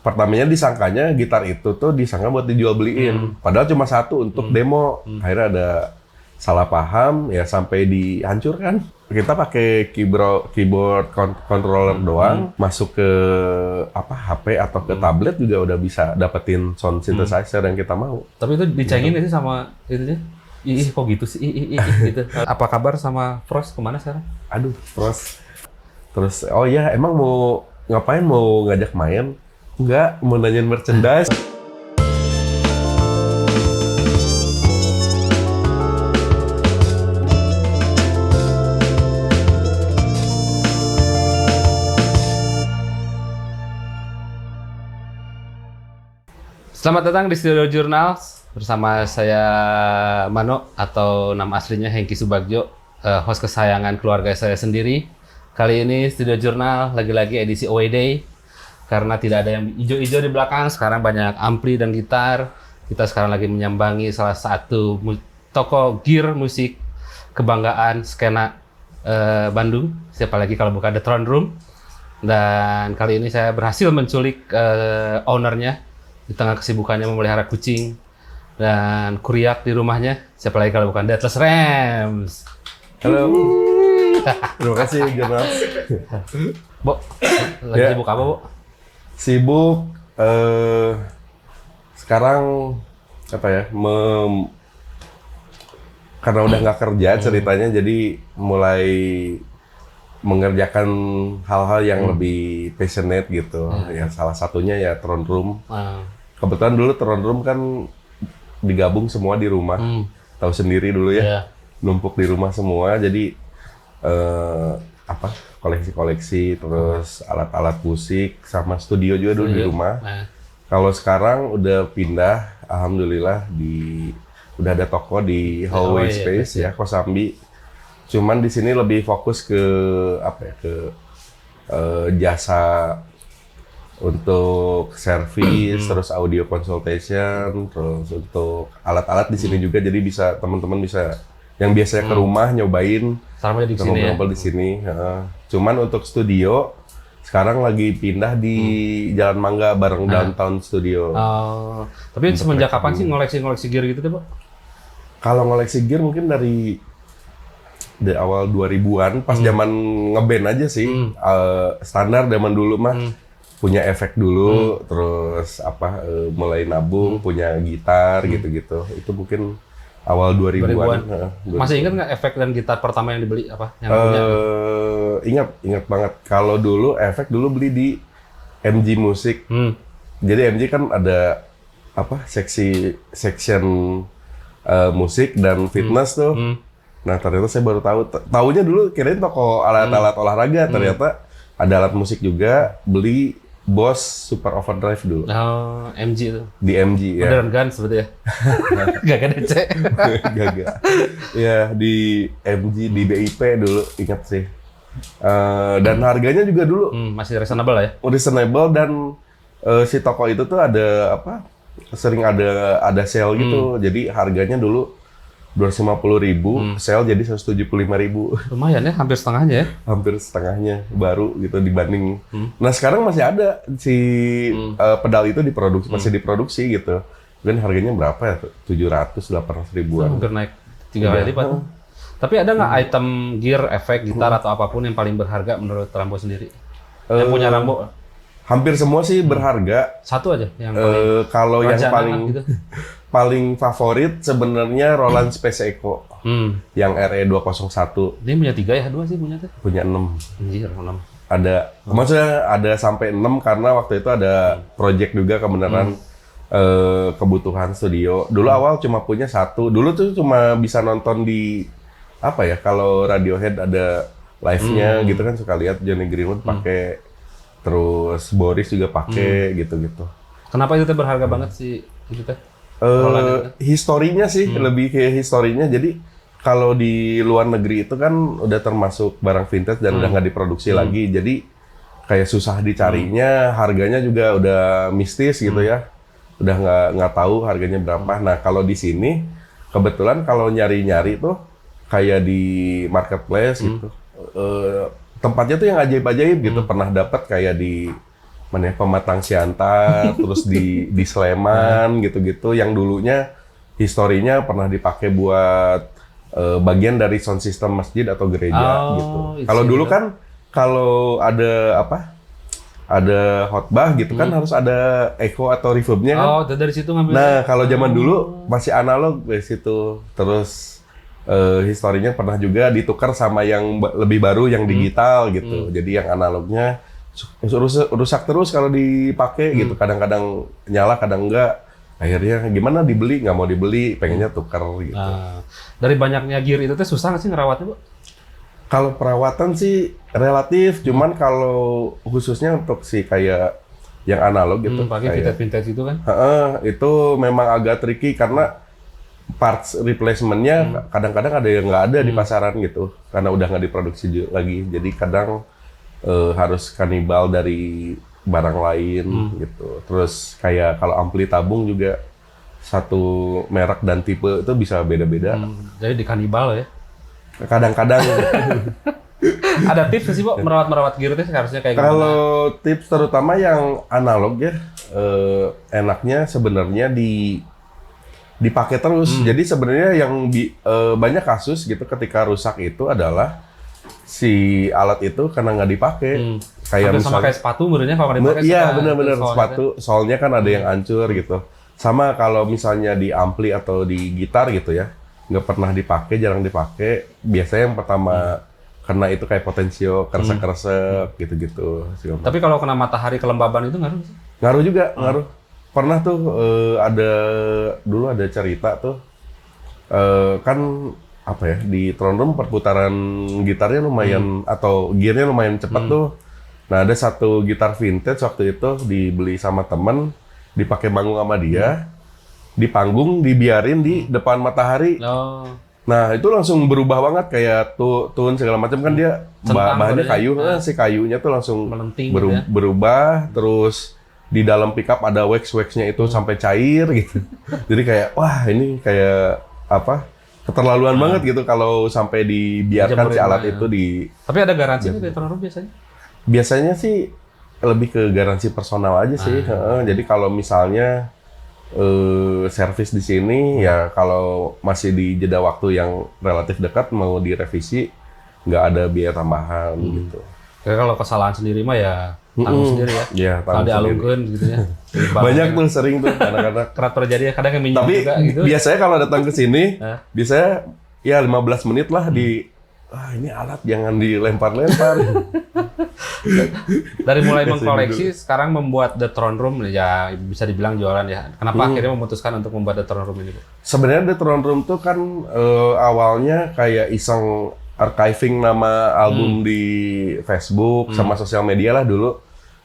pertamanya disangkanya gitar itu tuh disangka buat dijual beliin. Padahal cuma satu untuk demo. Akhirnya ada salah paham ya sampai dihancurkan. Kita pakai keyboard controller doang, masuk ke HP atau ke tablet juga udah bisa dapetin sound synthesizer yang kita mau. Tapi itu dicengin sih sama itu sih. Ih kok gitu sih, gitu. Apa kabar sama Frost, kemana sekarang? Aduh, Frost. Terus, oh iya, emang mau ngapain, mau ngajak main? Enggak, mau nanyain merchandise. Selamat datang di Studio Jurnal bersama saya Mano atau nama aslinya Hengki Subagjo, host kesayangan keluarga saya sendiri. Kali ini Studio Jurnal lagi-lagi edisi Away Day karena tidak ada yang hijau-hijau di belakang. Sekarang banyak ampli dan gitar. Kita sekarang lagi menyambangi salah satu toko gear musik kebanggaan skena Bandung. Siapa lagi kalau bukan The Throne Room. Dan kali ini saya berhasil menculik ownernya di tengah kesibukannya memelihara kucing dan kuriak di rumahnya. Siapa lagi kalau bukan Deathless Rams. Halo. Terima kasih, Jurnal. Bo, lagi sibuk apa, Bo? Sibuk, sekarang apa ya, karena udah nggak kerja ceritanya, jadi mulai mengerjakan hal-hal yang lebih passionate gitu. Ya salah satunya ya Throne Room. Kebetulan dulu Throne Room kan digabung semua di rumah. Tahu sendiri dulu ya. Numpuk di rumah semua. Jadi koleksi-koleksi, terus alat-alat musik sama studio juga dulu di rumah. Kalau sekarang udah pindah, alhamdulillah udah ada toko di Hallway Space ya, Kosambi. Cuman di sini lebih fokus ke jasa untuk service, terus audio consultation, terus untuk alat-alat di sini juga, jadi bisa teman-teman bisa yang biasanya ke rumah nyobain Sama di sini ya. di sini. Cuman untuk studio sekarang lagi pindah di Jalan Mangga bareng Downtown Studio. Tapi semenjak kapan sih ngoleksi gear gitu tuh, Pak? Kalau ngoleksi gear mungkin dari awal 2000-an, pas zaman ngeband aja sih. Standar zaman dulu mah punya efek dulu, terus mulai nabung, punya gitar gitu-gitu. Itu mungkin awal 2000-an. Masih ingat nggak efek dan gitar pertama yang dibeli apa? Yang punya? Ingat banget. Kalau dulu efek dulu beli di MG Music. Jadi MG kan ada section musik dan fitness tuh. Nah ternyata saya baru tahunya dulu kirain toko alat-alat olahraga, ternyata ada alat musik juga. Beli Boss Super Overdrive dulu. MG itu. Di MG ya. Modern Guns berarti ya? Gak DC. Gak. Ya di MG, di BIP dulu, ingat sih. Dan harganya juga dulu masih reasonable lah ya? Reasonable, dan si toko itu tuh ada sering ada sale gitu. Jadi harganya dulu 250.000, sale jadi 175.000. Lumayan ya, hampir setengahnya ya? Hampir setengahnya baru gitu dibanding. Nah sekarang masih ada si pedal itu masih diproduksi gitu. Dan harganya berapa ya? 700-800 ribuan. Hampir naik 3 kali lipat. Tapi ada nggak item gear, efek, gitar atau apapun yang paling berharga menurut Rambo sendiri? Yang punya Rambo? Hampir semua sih berharga. Satu aja yang paling kalau yang paling gitu. Paling favorit sebenarnya Roland Space Echo yang RE201. Dia punya 3 ya? 2 sih punya tuh? Punya 6. Anjir, 6. Ada, maksudnya ada sampai 6 karena waktu itu ada project juga kebenaran kebutuhan studio. Dulu awal cuma punya 1. Dulu tuh cuma bisa nonton di kalau Radiohead ada live-nya gitu kan, suka lihat Johnny Greenwood pakai, terus Boris juga pakai gitu-gitu. Kenapa itu berharga banget sih itu teh? Historinya sih, lebih ke historinya. Jadi kalau di luar negeri itu kan udah termasuk barang vintage dan udah nggak diproduksi lagi. Jadi kayak susah dicarinya, harganya juga udah mistis gitu ya. Udah nggak tahu harganya berapa. Nah kalau di sini kebetulan kalau nyari-nyari tuh kayak di marketplace gitu, tempatnya tuh yang ajaib-ajaib gitu. Pernah dapat kayak di mana ya, Pematang Siantar, terus di Sleman gitu-gitu yang dulunya historinya pernah dipakai buat bagian dari sound system masjid atau gereja gitu. Kalau dulu kan kalau ada apa? Ada khotbah gitu kan harus ada echo atau reverbnya kan. Oh, dari situ ngambil. Nah, kalau zaman dulu masih analog dari situ. Terus historinya pernah juga ditukar sama yang lebih baru yang digital gitu. Jadi yang analognya rusak terus kalau dipakai gitu. Kadang-kadang nyala, kadang enggak. Akhirnya gimana dibeli, nggak mau dibeli, pengennya tukar gitu. Nah, dari banyaknya gear itu teh susah nggak sih ngerawatnya, Bu? Kalau perawatan sih relatif, cuman kalau khususnya untuk si kayak yang analog gitu, pakai vintage itu kan? Itu memang agak tricky karena parts replacement-nya kadang-kadang ada yang nggak ada di pasaran gitu, karena udah nggak diproduksi lagi. Jadi kadang harus kanibal dari barang lain gitu. Terus kayak kalau ampli tabung juga satu merek dan tipe itu bisa beda-beda. Jadi di kanibal ya? Kadang-kadang. Ada tips nggak sih, Bu, merawat gear itu harusnya kayak gimana? Kalau tips terutama yang analog ya, enaknya sebenarnya dipakai terus. Jadi sebenarnya yang banyak kasus gitu ketika rusak itu adalah si alat itu karena nggak dipakai. Kayak sama kayak sepatu menurutnya kalau nggak dipakai. Iya, benar-benar sepatu soalnya kan ada yang hancur gitu. Sama kalau misalnya di ampli atau di gitar gitu ya, nggak pernah dipakai, jarang dipakai. Biasanya yang pertama kena itu kayak potensio, keresek-keresek gitu-gitu. Tapi kalau kena matahari kelembaban itu ngaruh? Ngaruh juga, ngaruh. Pernah tuh dulu ada cerita tuh kan apa ya, di Throne Room perputaran gitarnya lumayan atau gearnya lumayan cepat tuh. Nah, ada satu gitar vintage waktu itu dibeli sama temen, dipakai manggung sama dia, di panggung dibiarin di depan matahari. Nah, itu langsung berubah banget kayak tune segala macam kan dia bahannya kayu, si kayunya tuh langsung berubah, terus di dalam pickup ada wax-waxnya itu sampai cair gitu. Jadi kayak wah ini kayak apa? Keterlaluan banget gitu kalau sampai dibiarkan si alat itu di. Tapi ada garansi nggak dari Throne Room biasanya? Biasanya sih lebih ke garansi personal aja sih. Jadi kalau misalnya servis di sini ya kalau masih di jeda waktu yang relatif dekat mau direvisi nggak ada biaya tambahan gitu. Kayak kalau kesalahan sendiri mah ya tanggung sendiri ya. Iya, kalau dialungkan gitu ya. Banyak tuh sering tuh kadang-kadang. Kerap terjadi ya, kadang yang minjem tapi juga gitu. Biasanya kalau datang ke sini biasanya ya 15 menit lah ini alat jangan dilempar-lempar. Dari mulai mengkoleksi, sekarang membuat The Throne Room ya bisa dibilang jualan ya. Kenapa akhirnya memutuskan untuk membuat The Throne Room ini, Bu? Sebenarnya The Throne Room tuh kan awalnya kayak iseng archiving nama album di Facebook sama sosial media lah dulu.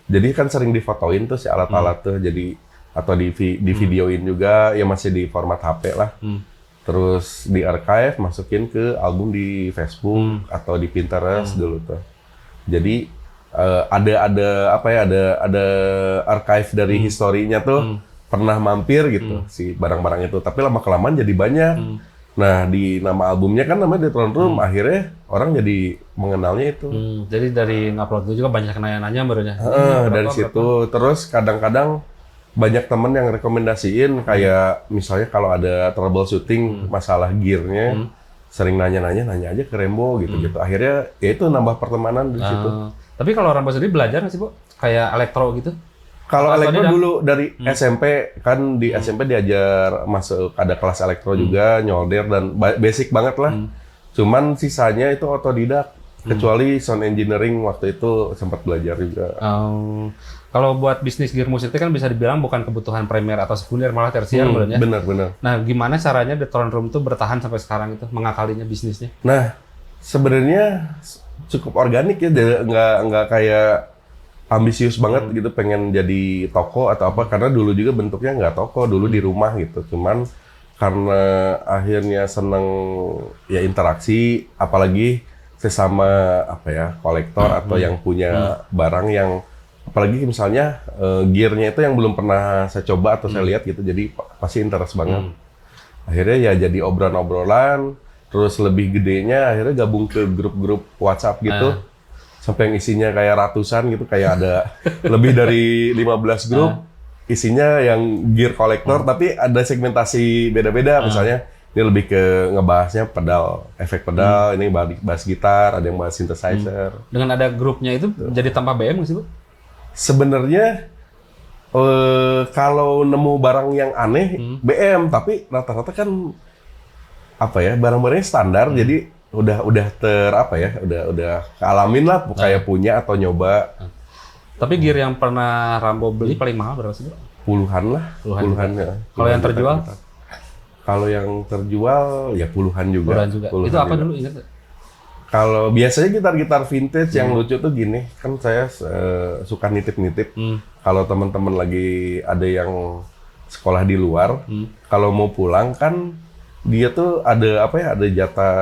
Jadi kan sering difotoin tuh si alat-alat tuh, jadi atau di videoin juga ya masih di format HP lah. Terus di archive masukin ke album di Facebook atau di Pinterest dulu tuh. Jadi ada apa ya, ada archive dari historinya tuh pernah mampir gitu si barang-barang itu. Tapi lama-kelamaan jadi banyak. Nah di nama albumnya kan namanya The Throne Room, akhirnya orang jadi mengenalnya itu. Jadi dari ngupload itu juga banyak nanya-nanya barunya. Dari situ terus kadang-kadang banyak temen yang rekomendasiin kayak misalnya kalau ada troubleshooting masalah gearnya sering nanya aja ke Rembo gitu. Akhirnya ya itu nambah pertemanan di situ. Tapi kalau Rembo sendiri belajar nggak sih, Bu? Kayak elektro gitu? Kalau elektro dulu dari SMP kan di SMP diajar masuk ada kelas elektro juga, nyolder dan basic banget lah. Cuman sisanya itu otodidak. Kecuali sound engineering waktu itu sempat belajar juga. Kalau buat bisnis gear musik itu kan bisa dibilang bukan kebutuhan primer atau sekunder, malah tersier sebenarnya. Benar. Nah, gimana caranya The Throne Room itu bertahan sampai sekarang itu, mengakalinya bisnisnya? Nah, sebenarnya cukup organik ya, nggak kayak ambisius banget gitu pengen jadi toko atau apa, karena dulu juga bentuknya nggak toko, dulu di rumah gitu. Cuman karena akhirnya seneng ya interaksi, apalagi sesama apa ya kolektor atau yang punya barang yang apalagi misalnya gearnya itu yang belum pernah saya coba atau saya lihat gitu, jadi pasti interest banget. Akhirnya ya jadi obrolan-obrolan, terus lebih gedenya akhirnya gabung ke grup-grup WhatsApp gitu, sampai yang isinya kayak ratusan gitu, kayak ada lebih dari 15 grup isinya yang gear kolektor, tapi ada segmentasi beda-beda. Misalnya ini lebih ke ngebahasnya pedal, efek pedal, ini bass gitar, ada yang bass synthesizer. Dengan ada grupnya itu jadi tanpa BM nggak sih, Bu? Sebenarnya kalau nemu barang yang aneh BM, tapi rata-rata kan apa ya, barang-barangnya standar, jadi udah udah kealamin lah, kayak punya atau nyoba. Tapi gear yang pernah Rambo beli paling mahal berapa sih, Bu? Puluhan lah, puluhan ya. Kalau yang terjual? Kalau yang terjual ya puluhan juga. Itu apa dulu, ingat nggak? Kalau biasanya gitar-gitar vintage yang lucu tuh gini, kan saya suka nitip-nitip. Kalau teman-teman lagi ada yang sekolah di luar, kalau mau pulang kan dia tuh ada apa ya? Ada jatah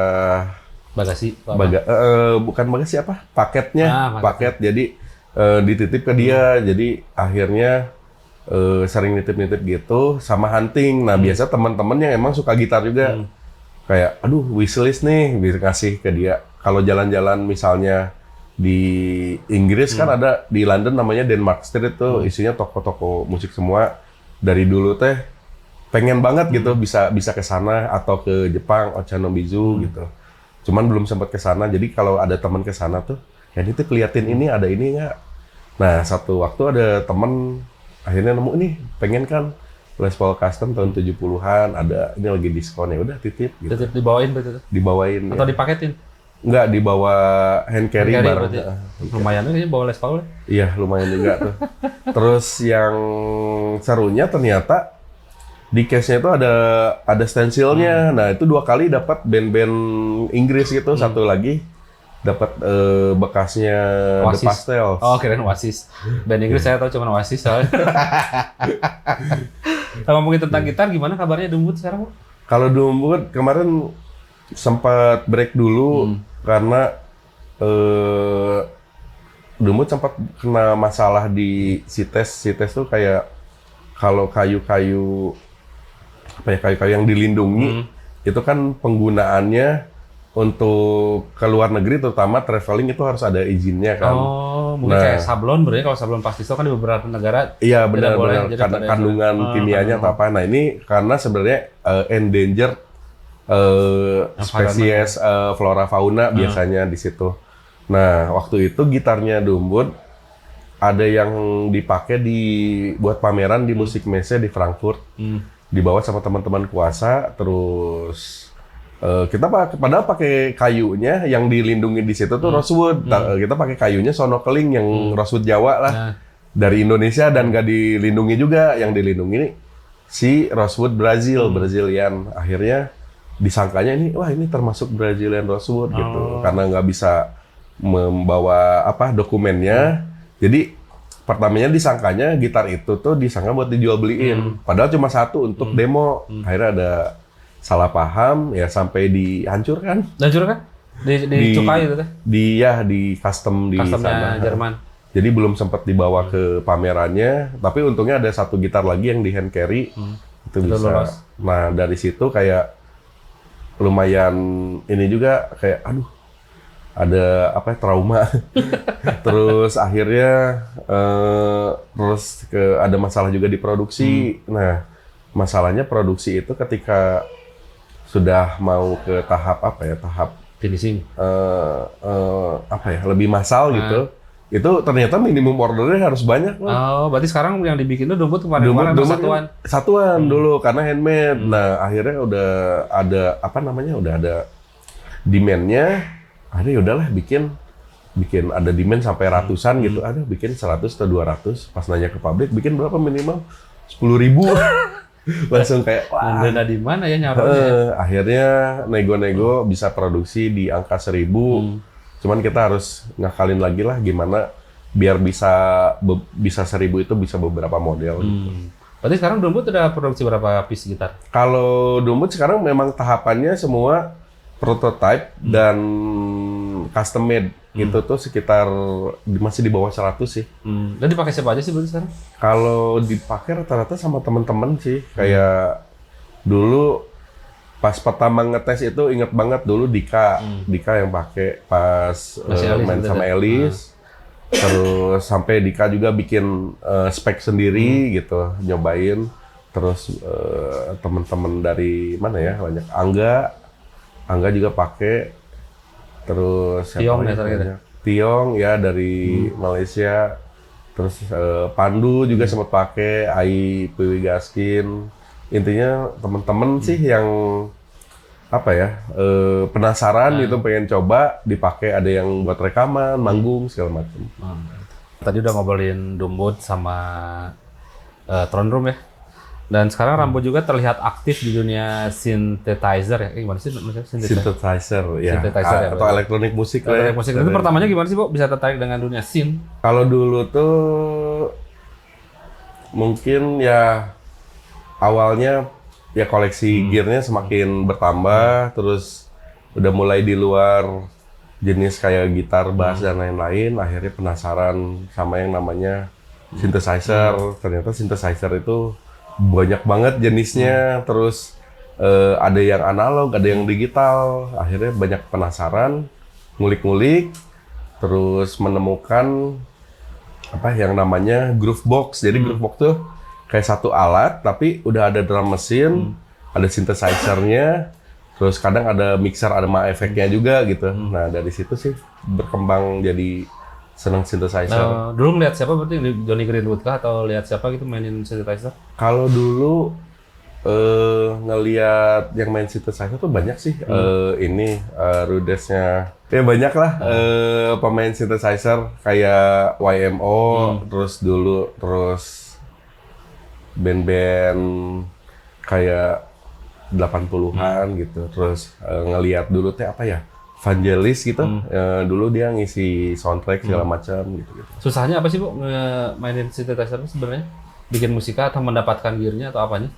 Bagasi. bukan bagasi apa? Paketnya, paket. Jadi dititip ke dia. Jadi akhirnya sering nitip-nitip gitu sama hunting. Nah, biasa teman-teman yang emang suka gitar juga. Kayak, aduh, wishlist nih, bisa kasih ke dia. Kalau jalan-jalan misalnya di Inggris kan ada di London namanya Denmark Street tuh, isinya toko-toko musik semua. Dari dulu teh pengen banget gitu bisa ke sana atau ke Jepang, Ochanomizu gitu. Cuman belum sempat ke sana. Jadi kalau ada teman ke sana tuh, ya nitip liatin ini ada ini nggak. Nah, satu waktu ada teman akhirnya nemu nih, pengen kan Les Paul Custom tahun 70-an, ada ini lagi diskon, ya udah titip gitu. Titip dibawain berarti? Dibawain. Atau ya. dipaketin? Enggak, dibawa hand carry bareng. Lumayan aja bawa Les Paul. Iya, lumayan juga tuh. Terus yang serunya ternyata di case-nya itu ada stencilnya. Nah, itu 2 kali dapat band-band Inggris gitu, satu lagi dapat bekasnya The Pastels. Oh, kirain Oasis. Band Inggris saya tahu cuma Oasis soalnya. Kalau ngomongin tentang gitar, gimana kabarnya Dumbut sekarang, Bu? Kalau Dumbut kemarin sempat break dulu karena Dumbut sempat kena masalah di sites tuh kayak kalau kayu-kayu yang dilindungi itu kan penggunaannya untuk ke luar negeri, terutama traveling itu harus ada izinnya kan. Oh, mungkin kayak sablon berarti kalau sablon pastis kan di beberapa negara. Iya, benar. Kandungan kimianya atau apa. Nah, ini karena sebenarnya endangered spesies flora fauna biasanya di situ. Nah, waktu itu gitarnya Dumbut ada yang dipakai buat pameran di Musik Messe di Frankfurt. Dibawa sama teman-teman kuasa, terus kita padahal pakai kayunya yang dilindungi di situ tuh rosewood. Kita pakai kayunya sonokeling yang rosewood Jawa lah. Dari Indonesia dan nggak dilindungi juga. Yang dilindungi ini si rosewood Brazilian. Akhirnya disangkanya ini termasuk Brazilian rosewood gitu. Karena nggak bisa membawa dokumennya. Jadi pertamanya disangkanya gitar itu tuh disangka buat dijual beliin. Padahal cuma satu untuk demo. Akhirnya ada salah paham ya sampai dihancurkan. Dihancurkan? Dicukai itu teh? Di custom di sana. Jerman. Jadi belum sempat dibawa ke pamerannya, tapi untungnya ada satu gitar lagi yang di hand carry itu bisa. Lolos. Nah, dari situ kayak lumayan ini juga kayak ada trauma. Terus akhirnya ada masalah juga di produksi. Nah, masalahnya produksi itu ketika sudah mau ke tahap tahap finishing, lebih massal gitu. Itu ternyata minimum ordernya harus banyak loh. Oh, berarti sekarang yang dibikin itu Dumbut kemarin satuan dulu karena handmade. Nah, akhirnya udah ada udah ada demand-nya. Akhirnya udahlah bikin ada demand sampai ratusan gitu. Ada bikin 100 atau 200. Pas nanya ke pabrik bikin berapa minimal 10.000. Langsung kayak dana di mana ya nyaruhnya? Akhirnya nego-nego bisa produksi di angka 1.000. Cuman kita harus ngakalin lagi lah gimana biar bisa 1.000 itu bisa beberapa model. Gitu. Berarti sekarang Dumbut udah produksi berapa piece gitar? Kalau Dumbut sekarang memang tahapannya semua prototype dan custom made. Itu tuh sekitar masih di bawah 100 sih. Dan dipakai siapa aja sih berarti sekarang? Kalau dipakai rata-rata sama teman-teman sih. Kayak dulu pas pertama ngetes itu inget banget dulu Dika yang pakai pas Masih Elis main gitu sama ya? Elis. Terus sampai Dika juga bikin spek sendiri gitu, nyobain. Terus teman-teman dari mana ya, banyak Angga juga pakai. Terus siapa Tiong lagi ya, terakhir ya? banyak? Tiong ya dari Malaysia. Terus Pandu juga sempat pakai, Ai Piwi Gaskin. Intinya teman-teman sih yang apa ya, penasaran gitu, pengen coba dipakai, ada yang buat rekaman, manggung segala macam. Tadi udah ngobrolin Dumbut sama Throne Room ya. Dan sekarang Rambo juga terlihat aktif di dunia synthesizer ya. Gimana sih maksudnya Synthesizer ya, Synthesizer ya, atau betul. elektronik musik lah. Elektronik musik itu pertamanya gimana sih, Bu? Bisa tertarik dengan dunia synth? Kalau dulu tuh mungkin ya awalnya ya koleksi gearnya semakin bertambah, terus udah mulai di luar jenis kayak gitar, bass dan lain-lain. Akhirnya penasaran sama yang namanya synthesizer. Ternyata synthesizer itu banyak banget jenisnya. Terus ada yang analog, ada yang digital. Akhirnya banyak penasaran, ngulik-ngulik, terus menemukan apa yang namanya groove box. Jadi groove box tuh kayak satu alat tapi udah ada drum mesin, ada synthesizer-nya, terus kadang ada mixer, ada efeknya juga gitu. Nah, dari situ sih berkembang jadi senang synthesizer. Dulu ngeliat siapa berarti, Johnny Greenwood kah atau lihat siapa gitu mainin synthesizer? Kalau dulu ngelihat yang main synthesizer tuh banyak sih. Ini Rudesnya ya banyak lah, pemain synthesizer kayak YMO, terus band-band kayak 80-an gitu. Terus ngelihat dulu teh apa ya, Vangelis gitu. Dulu dia ngisi soundtrack segala macam gitu. Susahnya apa sih, Bu, mainin synthesizer itu sebenarnya? Bikin musika atau mendapatkan gearnya atau apanya?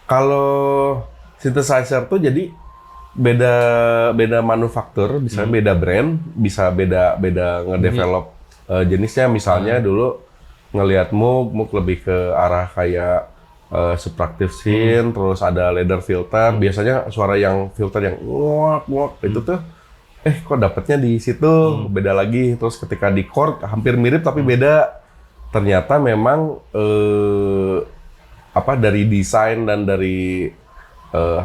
Kalau synthesizer tuh jadi beda manufaktur, bisa beda brand, bisa beda ngedevelop jenisnya. Misalnya dulu ngelihat Moog lebih ke arah kayak subtractive synth, terus ada leather filter. Biasanya suara yang filter yang nguak itu tuh kok dapetnya di situ, beda lagi. Terus ketika di chord hampir mirip tapi beda. Ternyata memang dari desain dan dari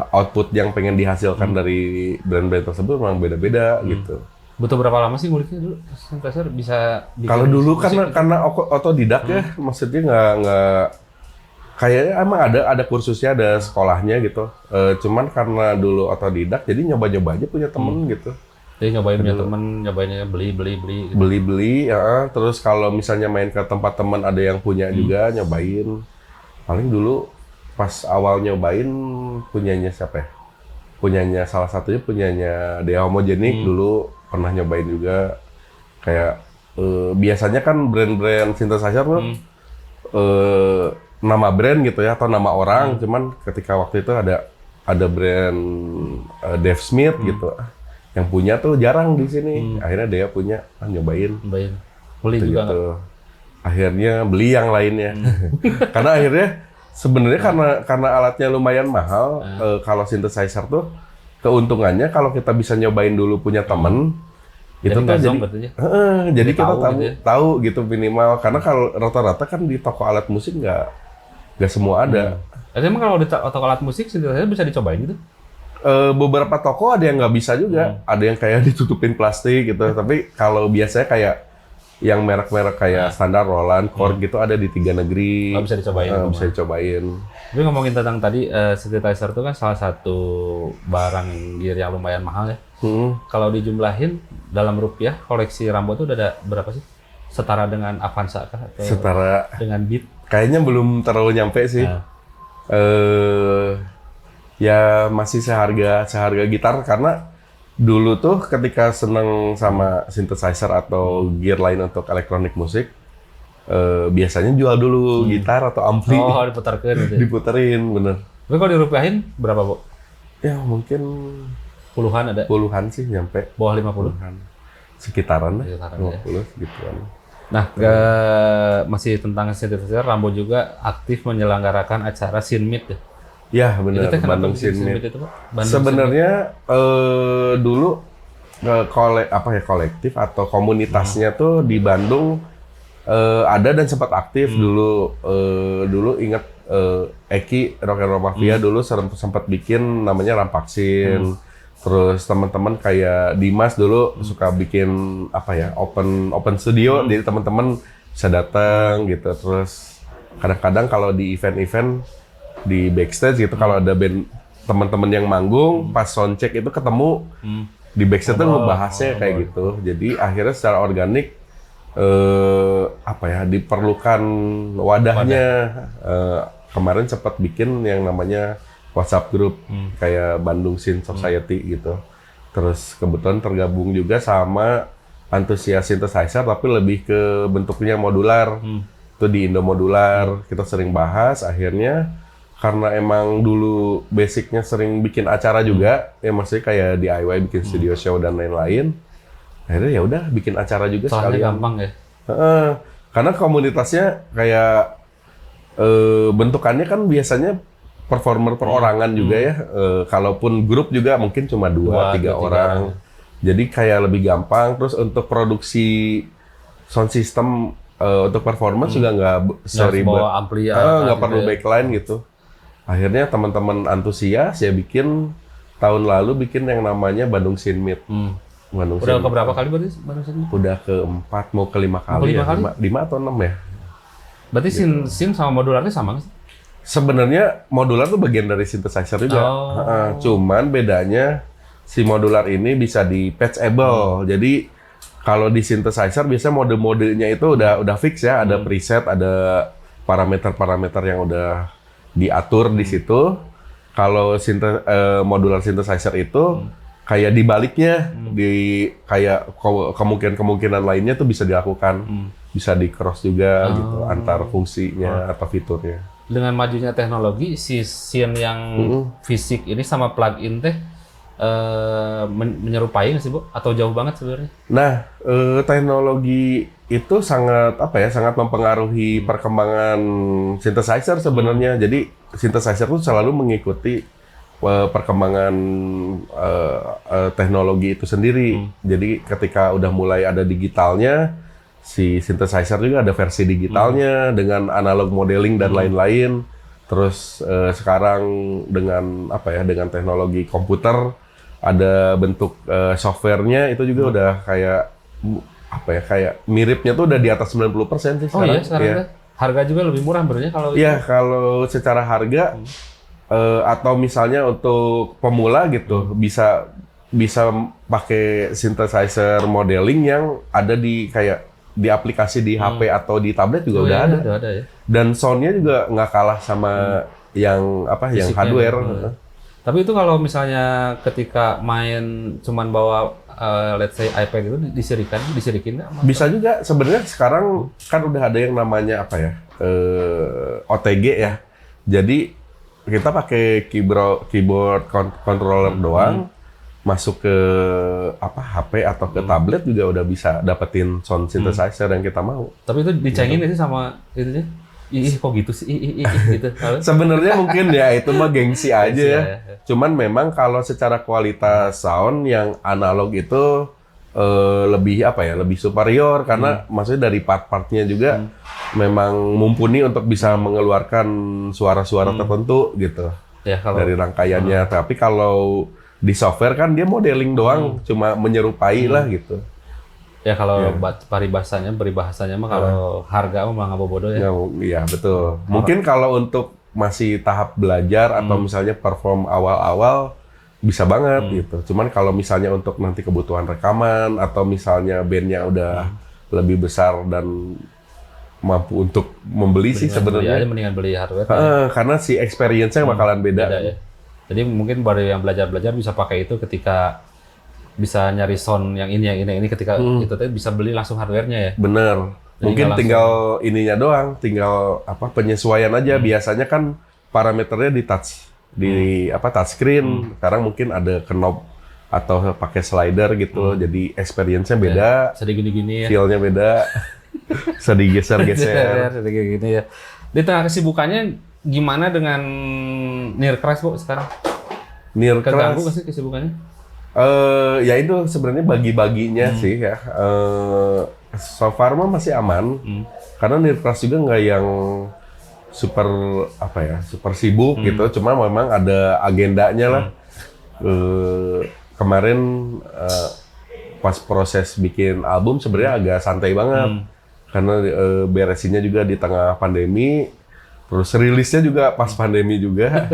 output yang pengen dihasilkan dari brand-brand tersebut memang beda-beda gitu. Butuh berapa lama sih nguliknya dulu synthesizer bisa bikin Kalau dulu musik? karena otodidak ya, maksudnya nggak kayaknya emang ada kursusnya, ada sekolahnya gitu. Cuman karena dulu otodidak, jadi nyoba-nyoba aja punya temen gitu. Jadi nyobain punya temen, nyobainnya beli gitu. Beli-beli, ya. Terus kalau misalnya main ke tempat temen ada yang punya juga, nyobain. Paling dulu pas awal nyobain punyanya siapa ya? Punyanya salah satunya punyanya Dea Homogenik dulu pernah nyobain juga. Kayak biasanya kan brand-brand synthesizer tuh nama brand gitu ya atau nama orang, cuman ketika waktu itu ada brand Dave Smith gitu. Yang punya tuh jarang di sini. Akhirnya Dea punya, nyobain. Beli juga Gitu. Akhirnya beli yang lainnya. Karena akhirnya sebenarnya karena alatnya lumayan mahal, kalau synthesizer tuh keuntungannya kalau kita bisa nyobain dulu punya temen, itu tuh jadi kita tahu gitu minimal. Karena kalau rata-rata kan di toko alat musik nggak semua ada. Emang kalau di toko alat musik synthesizer bisa dicobain gitu? Beberapa toko ada yang nggak bisa juga, ada yang kayak ditutupin plastik gitu. Tapi kalau biasanya kayak yang merek-merek kayak standar Roland, Korg gitu ada di 3 negeri. Bisa dicobain. Bisa dicobain. Tapi ngomongin tentang tadi, synthesizer itu kan salah satu barang gear yang lumayan mahal ya. Kalau dijumlahin dalam rupiah, koleksi Rambo itu udah ada berapa sih? Setara dengan Avanza kah? Atau setara dengan Beat? Kayaknya belum terlalu nyampe sih. Ya masih seharga gitar, karena dulu tuh ketika seneng sama synthesizer atau gear lain untuk elektronik musik, biasanya jual dulu gitar atau ampli. Oh, diputarkan gitu. Diputerin, bener. Tapi kalau dirupiahin berapa, Bu? Ya mungkin Puluhan ada? puluhan sih nyampe. Bawah 50? Sekitaran lah, Sekitaran, 50 gituan. Nah, masih tentang synthesizer, Rambo juga aktif menyelenggarakan acara Synmeet ya. Ya benar, Itu teh kenapa Bandung bikin Scene Scene Meet. Meet itu, Pak? Bandung Sebenarnya dulu kolektif atau komunitasnya tuh di Bandung ada dan sempat aktif dulu. Dulu ingat Eki Rock and Roll Mafia dulu sempat bikin namanya Rampaksin. Terus teman-teman kayak Dimas dulu suka bikin open studio, jadi teman-teman bisa datang gitu. Terus kadang-kadang kalau di event-event di backstage gitu, kalau ada band teman-teman yang manggung pas soundcheck itu ketemu di backstage tuh ngebahasnya kayak gitu. Jadi akhirnya secara organik diperlukan wadahnya. Kemarin sempat bikin yang namanya WhatsApp group kayak Bandung Scene Society gitu. Terus kebetulan tergabung juga sama antusias synthesizer tapi lebih ke bentuknya modular. Itu di Indo Modular kita sering bahas. Akhirnya karena emang dulu basicnya sering bikin acara juga, ya maksudnya kayak DIY bikin studio show dan lain-lain. Akhirnya ya udah bikin acara juga Soalnya sekalian. gampang ya. Karena komunitasnya kayak bentukannya kan biasanya performer perorangan juga ya. Kalaupun grup juga mungkin cuma 2-3 orang. Jadi kayak lebih gampang. Terus untuk produksi sound system untuk performance juga nggak seribet. Bawa ampli Nggak gitu perlu ya. backline gitu. Akhirnya teman-teman antusias ya bikin tahun lalu bikin yang namanya Bandung Scene Meet. Bandung Udah Scene ke berapa kali berarti Bandung Scene Meet? Udah ke-4 mau ke-5 kali ya. 5 atau 6 ya. Berarti Scene sama modularnya sama nggak sih? Sebenarnya modular tuh bagian dari synthesizer juga. Cuman bedanya si modular ini bisa di patchable. Jadi kalau di synthesizer biasanya mode-modenya itu udah fix ya, ada preset, ada parameter-parameter yang udah diatur di situ. Kalau modular synthesizer itu kayak dibaliknya, di kayak kemungkinan lainnya tuh bisa dilakukan, bisa di cross juga gitu antar fungsinya atau fiturnya. Dengan majunya teknologi, si scene yang fisik ini sama plug-in teh menyerupai nggak sih, Bu? Atau jauh banget sebenarnya? Nah, teknologi itu sangat sangat mempengaruhi perkembangan synthesizer sebenarnya. Jadi synthesizer itu selalu mengikuti perkembangan teknologi itu sendiri. Jadi ketika udah mulai ada digitalnya, si synthesizer juga ada versi digitalnya dengan analog modeling dan lain-lain. Terus sekarang dengan dengan teknologi komputer ada bentuk softwarenya itu juga udah kayak kayak miripnya tuh udah di atas 90% sih sekarang. Oh iya, sekarang harga juga lebih murah berarti kalau Iya, kalau secara harga atau misalnya untuk pemula gitu bisa pakai synthesizer modeling yang ada di aplikasi di HP atau di tablet juga udah ada. Ada ya. Dan soundnya juga nggak kalah sama yang yang hardware. Tapi itu kalau misalnya ketika main cuman bawa let's say iPad itu disirikin nggak? Bisa juga sebenarnya sekarang kan udah ada yang namanya OTG ya. Jadi kita pakai keyboard controller doang. Masuk ke HP atau ke tablet juga udah bisa dapetin sound synthesizer yang kita mau. Tapi itu dicengin sih sama itunya. Ih kok gitu sih? Gitu. Sebenarnya mungkin ya itu mah gengsi aja ya. Cuman memang kalau secara kualitas sound yang analog itu lebih lebih superior karena maksudnya dari part-partnya juga memang mumpuni untuk bisa mengeluarkan suara-suara tertentu gitu. Ya, dari rangkaiannya. Tapi kalau di software kan dia modeling doang, cuma menyerupai lah gitu. Ya kalau peribahasanya mah kalau harga mah malah nggak bodoh ya. Iya betul. Mungkin kalau untuk masih tahap belajar atau misalnya perform awal-awal bisa banget gitu. Cuman kalau misalnya untuk nanti kebutuhan rekaman atau misalnya bandnya udah lebih besar dan mampu untuk membeli sih sebenarnya. Mendingan beli hardware. Karena si experience-nya bakalan beda ya. Jadi mungkin baru yang belajar bisa pakai itu ketika bisa nyari sound yang ini ketika itu tadi bisa beli langsung hardware-nya ya. Bener. Jadi Mungkin tinggal ininya doang, tinggal penyesuaian aja. Biasanya kan parameternya di touchscreen. Sekarang mungkin ada knob atau pakai slider gitu. Jadi experience-nya beda. Sedih gini-gini ya. Feel-nya beda. Sedih geser-geser. Sedih gini ya. Di tengah kesibukannya gimana dengan Near Crash Bu sekarang? Near Keganggu nggak Crash, sih kesibukannya? ya itu sebenarnya bagi-baginya sih ya. So far mah masih aman, karena Near Crash juga nggak yang super apa ya, super sibuk gitu. Cuma memang ada agendanya lah. Kemarin pas proses bikin album sebenarnya agak santai banget, karena beresinnya juga di tengah pandemi. Terus rilisnya juga pas pandemi juga,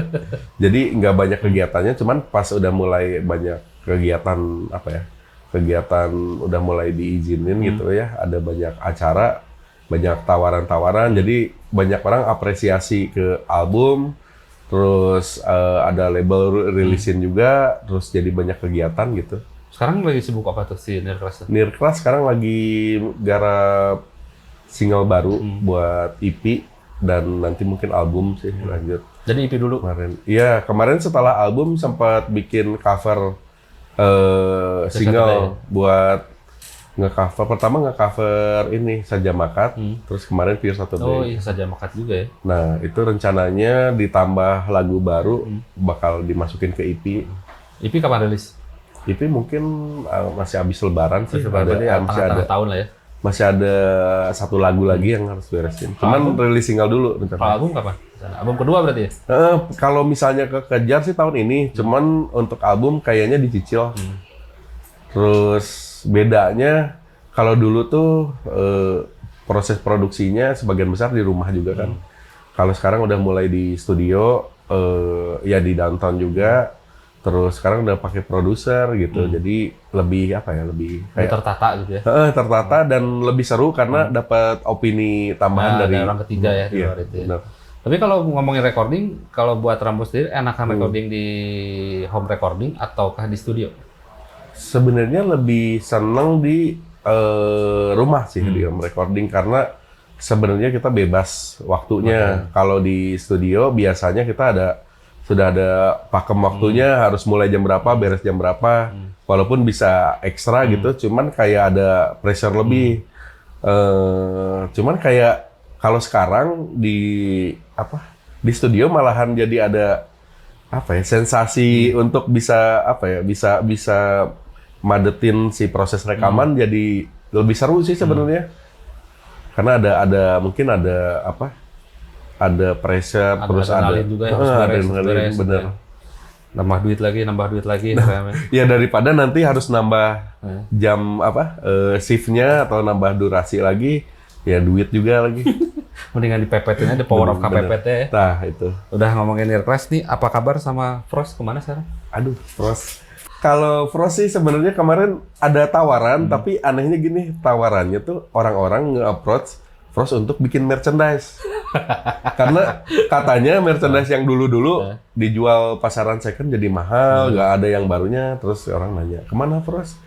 jadi nggak banyak kegiatannya. Cuman pas udah mulai banyak kegiatan apa ya, kegiatan udah mulai diizinin gitu ya, ada banyak acara, banyak tawaran-tawaran. Jadi banyak orang apresiasi ke album, terus ada label rilisin juga, terus jadi banyak kegiatan gitu. Sekarang lagi sibuk apa tuh si Near Crash? Near Crash sekarang lagi garap single baru buat EP. Dan nanti mungkin album sih lanjut. Jadi EP dulu. Kemarin, iya kemarin setelah album sempat bikin cover single buat nge-cover. Pertama nge-cover ini Saja Makat, terus kemarin Pure Saturday. Oh iya, Saja Makat juga ya. Nah itu rencananya ditambah lagu baru bakal dimasukin ke EP. EP kapan rilis? EP mungkin masih habis Lebaran sih. Berarti ya, masih ada. tengah-tengah tahun lah ya. Masih ada satu lagu lagi yang harus beresin. Cuman rilis single dulu. Kalau album kapan? Album kedua berarti ya? Kalau misalnya kekejar sih tahun ini. Cuman untuk album kayaknya dicicil. Terus bedanya kalau dulu tuh proses produksinya sebagian besar di rumah juga kan. Kalau sekarang udah mulai di studio, ya di downtown juga. Terus sekarang udah pakai produser gitu, jadi lebih apa ya, lebih kayak tertata gitu ya. Tertata dan lebih seru karena dapat opini tambahan dari orang ketiga ya di luar itu. Ya. Tapi kalau ngomongin recording, kalau buat Rambo sendiri enakan recording di home recording ataukah di studio? Sebenarnya lebih seneng di rumah sih di home recording, karena sebenarnya kita bebas waktunya. Kalau di studio biasanya kita sudah ada pakem waktunya, harus mulai jam berapa, beres jam berapa. Walaupun bisa ekstra gitu, cuman kayak ada pressure lebih. Cuman kayak kalau sekarang di studio malahan jadi ada apa ya, sensasi untuk bisa apa ya, bisa madetin si proses rekaman jadi lebih seru sih sebenarnya. Karena mungkin ada pressure, terus ada juga ya, harus beres, bener. Nambah duit lagi. Ya daripada nanti harus nambah jam shift-nya atau nambah durasi lagi, ya duit juga lagi. Mendingan dipepetin aja, power of KPPT ya. Nah itu. Udah ngomongin Near Crash nih, apa kabar sama Frost, kemana sekarang? Aduh, Frost. Kalau Frost sih sebenarnya kemarin ada tawaran, tapi anehnya gini, tawarannya tuh orang-orang nge-approach Frost untuk bikin merchandise. Karena katanya merchandise yang dulu-dulu dijual pasaran second jadi mahal, nggak ada yang barunya. Terus orang nanya, kemana Frost?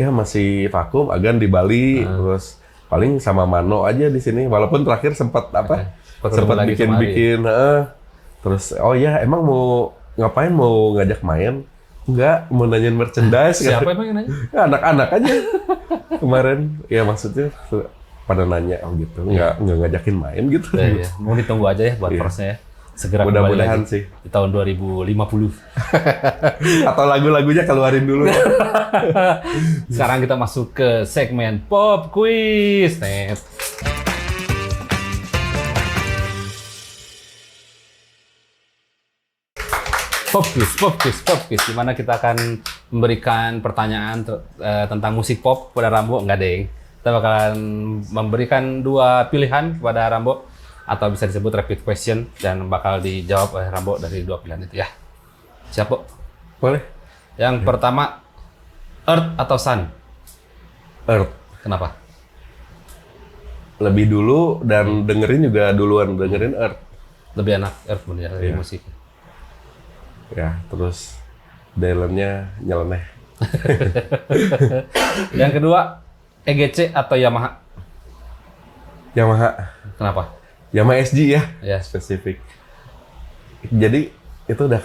Ya masih vakum, agan di Bali. Terus paling sama Mano aja di sini. Walaupun terakhir sempat sempat bikin. Terus oh ya emang mau ngapain, mau ngajak main? Enggak, mau nanyain merchandise. Siapa emang yang nanya? Ya, anak-anak aja. Kemarin ya maksudnya pada nanya gitu, nggak ngajakin main gitu. Ya. Mau ditunggu aja ya buat Frostnya ya. Segera kembali mudah-mudahan lagi sih di tahun 2050. Atau lagu-lagunya keluarin dulu. Sekarang kita masuk ke segmen Pop Quiz. Pop Quiz, di mana kita akan memberikan pertanyaan tentang musik pop pada Rambo. Enggak deh. Kita bakalan memberikan dua pilihan kepada Rambo, atau bisa disebut rapid question, dan bakal dijawab oleh Rambo dari dua pilihan itu ya. Siap, Bu? Boleh. Yang pertama, Earth atau Sun? Earth. Kenapa? Lebih dulu dan dengerin juga duluan dengerin Earth. Lebih enak Earth bener dari musik. Ya, terus Dylan-nya nyeleneh. Yang kedua, EGC atau Yamaha? Yamaha. Kenapa? Yamaha SG ya, Ya. spesifik. Jadi itu udah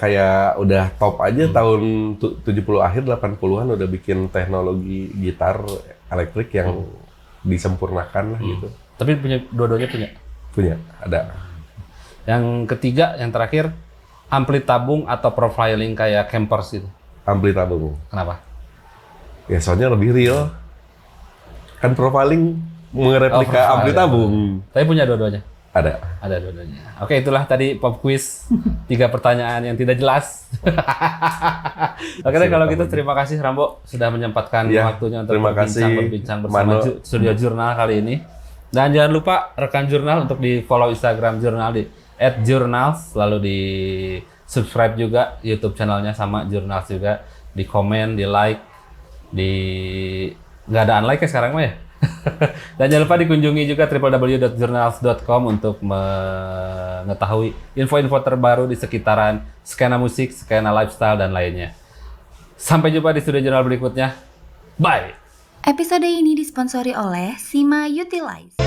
top aja tahun 70 akhir 80-an udah bikin teknologi gitar elektrik yang disempurnakan lah gitu. Tapi dua-duanya punya? Punya, ada. Yang ketiga, yang terakhir, ampli tabung atau profiling kayak campers gitu. Ampli tabung. Kenapa? Ya soalnya lebih real. Kan profiling mereplika ampli tabung. Tapi punya dua-duanya. Ada. Ada dua-duanya. Oke, itulah tadi pop quiz. 3 pertanyaan yang tidak jelas. Oke deh, kalau gitu terima kasih Rambo sudah menyempatkan Ya, waktunya untuk terima kasih, berbincang bersama Mano. Studio Jurnal kali ini. Dan jangan lupa rekan Jurnal untuk di follow Instagram Jurnal di @jurnals, lalu di subscribe juga YouTube channelnya sama Jurnals juga, di komen, di like, di nggak ada unlike ya sekarang mah ya. Dan jangan lupa dikunjungi juga www.jurnals.com untuk mengetahui info-info terbaru di sekitaran skena musik, skena lifestyle, dan lainnya. Sampai jumpa di Studio Jurnal berikutnya. Bye! Episode ini disponsori oleh Sima Utilize.